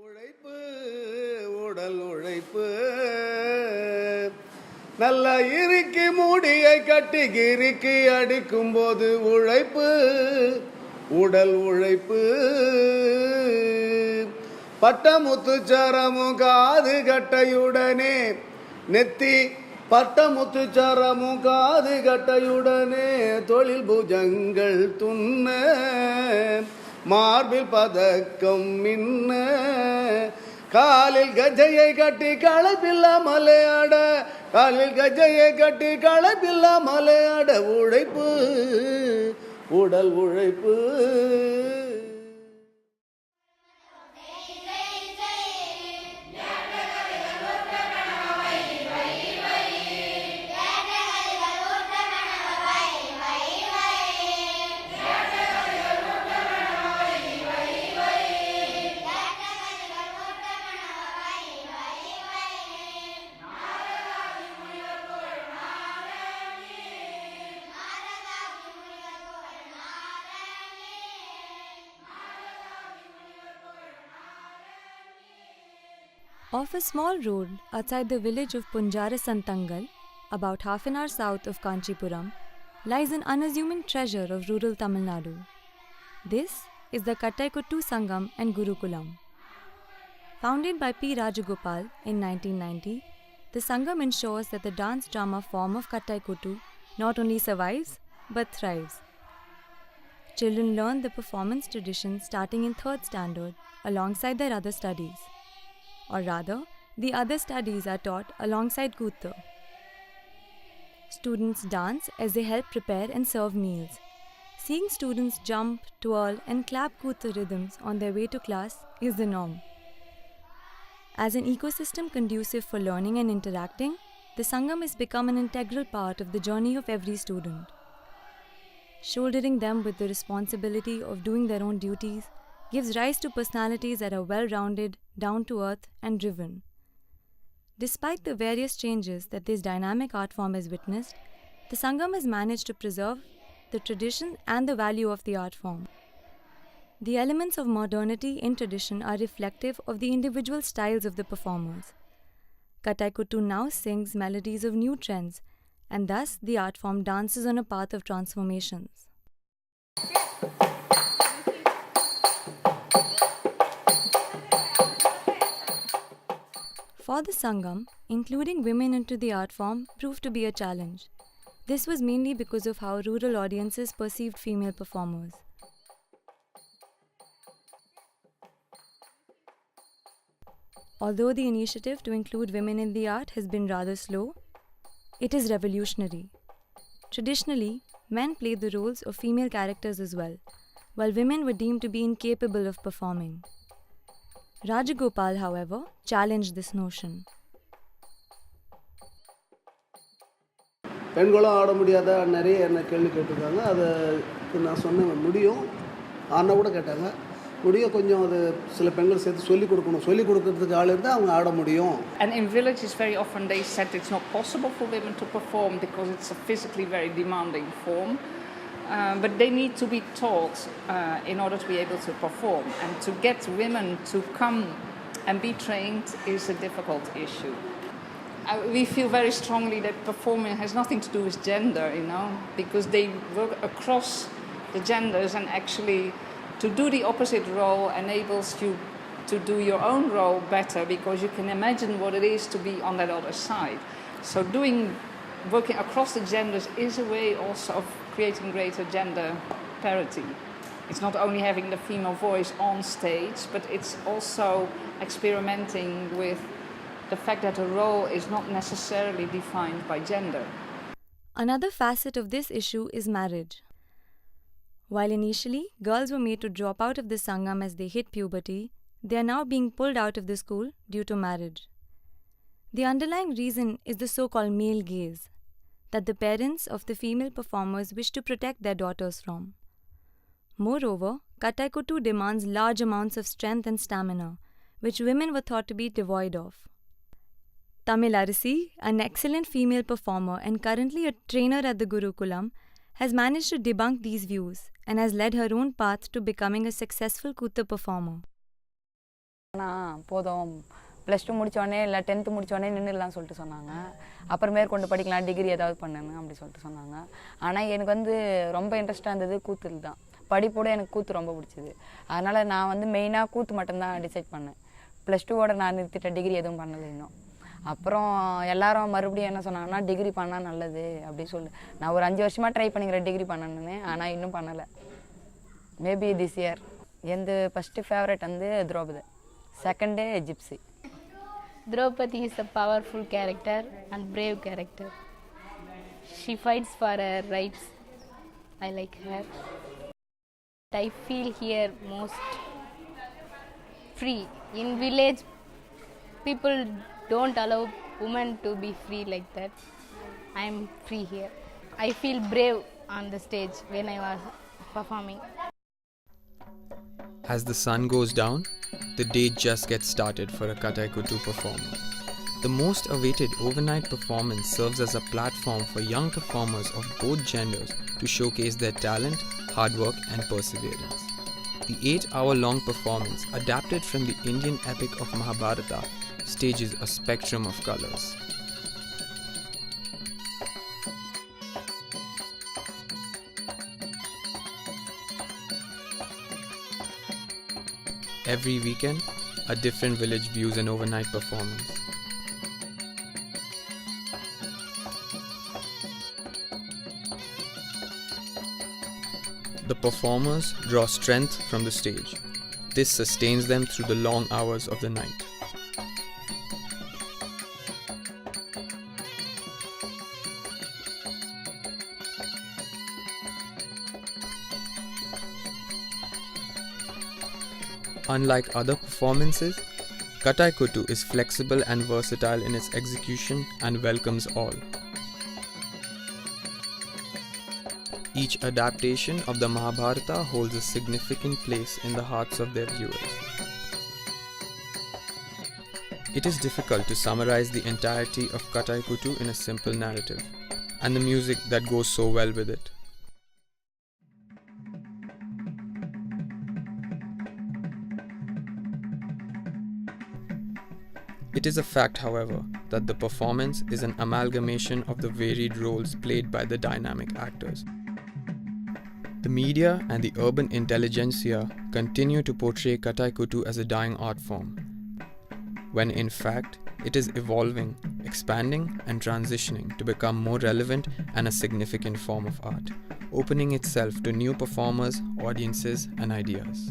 உழைப்பு உடல் உழைப்பு நல்ல இறுக்கி மூடியை கட்டி கிறுக்கி அடிக்கும் போது உழைப்பு உடல் உழைப்பு பட்டமுத்துச்சரமும் காது கட்டையுடனே நெத்தி பட்டமுத்துச்சரமும் காது கட்டையுடனே தொழில் புஜங்கள் துண்ண மார்பில் பதக்கம் மின்ன காலில் கஜையை கட்டி களப்பில்லா மலையாட காலில் கஜையை கட்டி களப்பில்லா மலையாட உழைப்பு உடல் உழைப்பு. Off a small road outside the village of Punjarasantangal, about half an hour south of Kanchipuram, lies an unassuming treasure of rural Tamil Nadu. This is the Kattaikkuttu Sangam and Gurukulam. Founded by P. Rajagopal in 1990, the Sangam ensures that the dance-drama form of Kattaikkuttu not only survives but thrives. Children learn the performance tradition starting in 3rd standard alongside their other studies. Or rather, the other studies are taught alongside Koothu. Students dance as they help prepare and serve meals. Seeing students jump, twirl and clap Koothu rhythms on their way to class is the norm. As an ecosystem conducive for learning and interacting, the Sangam has become an integral part of the journey of every student. Shouldering them with the responsibility of doing their own duties gives rise to personalities that are well-rounded, down-to-earth and driven. Despite the various changes that this dynamic art form has witnessed, the Sangam has managed to preserve the tradition and the value of the art form. The elements of modernity in tradition are reflective of the individual styles of the performers. Kattaikkuttu now sings melodies of new trends, and thus the art form dances on a path of transformations. For the Sangam, including women into the art form proved to be a challenge. This was mainly because of how rural audiences perceived female performers. Although the initiative to include women in the art has been rather slow, it is revolutionary. Traditionally, men played the roles of female characters as well, while women were deemed to be incapable of performing. Rajagopal, however, challenged this notion. பெண்களும் ஆட முடியாத நிறைய என்ன கேள்வி கேட்டிருக்காங்க. அதை நான் சொன்னேன் முடியும். ஆனா கூட கேட்டாங்க. முடியும் கொஞ்சம் அது சில பெண்கள் சேர்த்து சொல்லிக் கொடுக்கணும். சொல்லிக் கொடுக்கிறதுக்கு ஆள் இருந்தால் அவங்க ஆட முடியும். And in villages very often they said it's not possible for women to perform because it's a physically very demanding form. But they need to be taught in order to be able to perform. And to get women to come and be trained is a difficult issue. We feel very strongly that performing has nothing to do with gender, because they work across the genders, and actually to do the opposite role enables you to do your own role better, because you can imagine what it is to be on that other side. So working across the genders is a way also of creating greater gender parity. It's not only having the female voice on stage, but it's also experimenting with the fact that a role is not necessarily defined by gender. Another facet of this issue is marriage. While initially girls were made to drop out of the Sangam as they hit puberty, they are now being pulled out of the school due to marriage. The underlying reason is the so-called male gaze, that the parents of the female performers wish to protect their daughters from. Moreover, Kattaikkuttu demands large amounts of strength and stamina, which women were thought to be devoid of. Tamil Arasi, an excellent female performer and currently a trainer at the Gurukulam, has managed to debunk these views and has led her own path to becoming a successful Koothu performer. ஆனால் போதும் +2 முடித்தோடனே இல்லை 10th முடித்தோடனே நின்றுடலாம் சொல்லிட்டு சொன்னாங்க. அப்புறம் மேற்கொண்டு படிக்கலாம், degree ஏதாவது பண்ணுன்னு அப்படி சொல்லிட்டு சொன்னாங்க. ஆனால் எனக்கு வந்து ரொம்ப இன்ட்ரெஸ்ட்டாக இருந்தது கூத்தில் தான். படிப்போடு எனக்கு கூத்து ரொம்ப பிடிச்சிது. அதனால் நான் வந்து மெயினாக கூத்து மட்டும்தான் டிசைட் பண்ணேன். +2வோட நான் நிறுத்திட்டேன், டிகிரி எதுவும் பண்ணலை இன்னும். அப்புறம் எல்லாரும் மறுபடியும் என்ன சொன்னாங்கன்னா டிகிரி பண்ணால் நல்லது அப்படின்னு சொல்லி நான் ஒரு 5 வருஷமாக ட்ரை பண்ணிக்கிறேன் டிகிரி பண்ணணுன்னு. ஆனால் இன்னும் பண்ணலை. Maybe this year. எந்த ஃபஸ்ட்டு ஃபேவரட் வந்து Draupadi, second Gypsy. Draupadi is a powerful character and brave character. She fights for her rights. I like her. I feel here most free. In village, people don't allow women to be free like that. I am free here. I feel brave on the stage when I was performing. As the sun goes down, the day just gets started for a Kattaikkuttu performer. The most awaited overnight performance serves as a platform for young performers of both genders to showcase their talent, hard work and perseverance. The 8-hour-long performance, adapted from the Indian epic of Mahabharata, stages a spectrum of colors. Every weekend, a different village views an overnight performance. The performers draw strength from the stage. This sustains them through the long hours of the night. Unlike other performances, Kattaikkuttu is flexible and versatile in its execution and welcomes all. Each adaptation of the Mahabharata holds a significant place in the hearts of their viewers. It is difficult to summarize the entirety of Kattaikkuttu in a simple narrative, and the music that goes so well with it. It is a fact, however, that the performance is an amalgamation of the varied roles played by the dynamic actors. The media and the urban intelligentsia continue to portray Kattaikkuttu as a dying art form, when in fact it is evolving, expanding and transitioning to become more relevant and a significant form of art, opening itself to new performers, audiences and ideas.